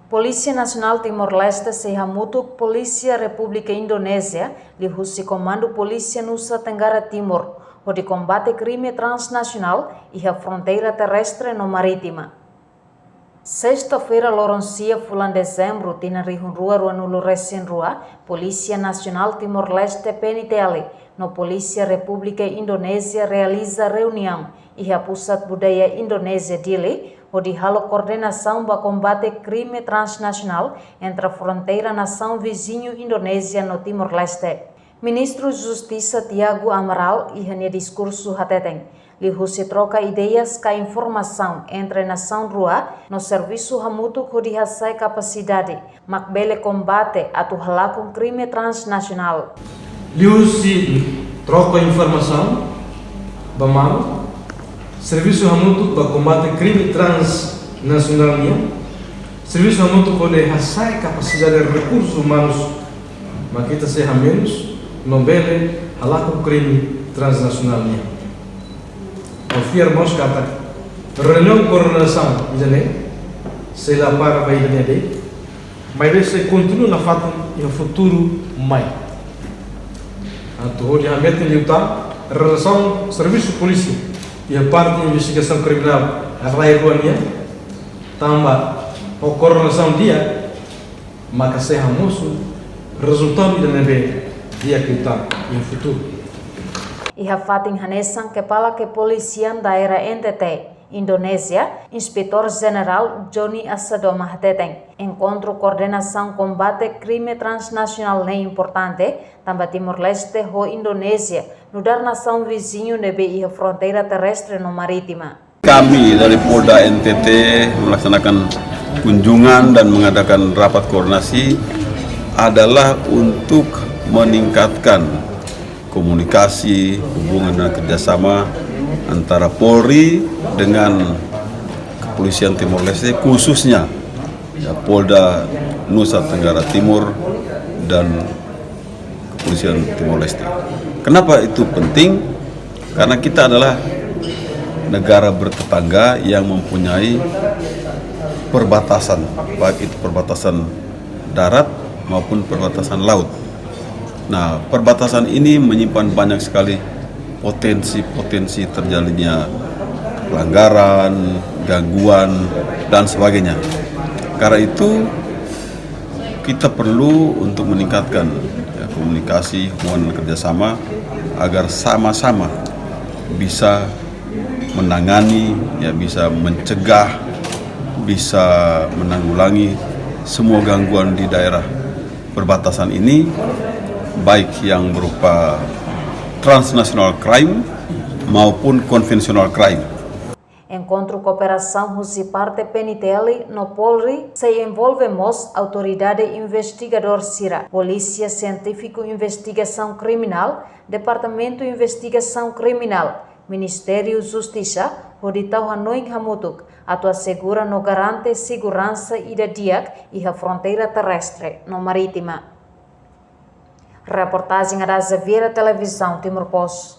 Polícia Nacional Timor-Leste se hamutuk Polícia República Indonésia lihusi Comando Polícia Nusa Tenggara Timur onde combate crime transnacional e a fronteira terrestre no marítima. Sexta-feira, loronsia, fulan dezembro, tina rihun rua nulu resen rua, Polícia Nacional Timor-Leste PNTL, no Polícia República Indonésia realiza reunião e a Pusat Budaya Indonésia Dili, onde halo coordenação para combate crime transnacional entre a fronteira nação vizinho Indonésia no Timor-Leste. Ministro Justiça Tiago Amaral e hanya discurso hateteng. Lihu se troca ideias com informação entre nação rua no serviço hamutu que hasai capacidade, makbele combate atu halakun crime transnacional. Lihu se troca informação, bamang, serviço hamutu para combate crime transnacional, serviço hamutu que hasai capacidade de recursos humanos, mas kita seha menos, nobele halakun crime transnacional. Ofiar mos kata reunião coordenação jane se la para baiknya de mas se continua na fato e no futuro mai atau dia mete liuta relação serviço polícia e a parte de investigação criminal a rairuania tambah o coordenação dia maka se hamoso resultado da neve dia que está no futuro. Iha Fatin Hanesang, Kepala Kepolisian Daerah NTT, Indonésia, Inspetor General Johnny Asadoma Hateteng. Encontro Coordenação Combate Crime Transnacional nem importante, também Timor-Leste ho Indonésia, nudar nação vizinho nebe iha fronteira terrestre no marítima. Kami dari Polda NTT melaksanakan kunjungan dan mengadakan rapat koordinasi adalah untuk meningkatkan komunikasi, hubungan dan kerjasama antara Polri dengan Kepolisian Timor-Leste, khususnya Polda Nusa Tenggara Timur dan Kepolisian Timor-Leste. Kenapa itu penting? Karena kita adalah negara bertetangga yang mempunyai perbatasan, baik itu perbatasan darat maupun perbatasan laut. Nah, perbatasan ini menyimpan banyak sekali potensi terjadinya pelanggaran, gangguan, dan sebagainya. Karena itu, kita perlu untuk meningkatkan komunikasi, hubungan kerjasama agar sama-sama bisa menangani, bisa mencegah, bisa menanggulangi semua gangguan di daerah perbatasan ini, baik yang berupa transnational crime maupun conventional crime. Encontro cooperação husi parte PNTL no Polri se envolvemos autoridade investigador SIRA, Polícia Científico Investigação Criminal, Departamento Investigação Criminal, Ministério Justiça, Hoditau Hanoing Hamutuk, atua segura no garante segurança idadiak e a fronteira terrestre no marítima. Reportagem da Xaviera Televisão Timor Post.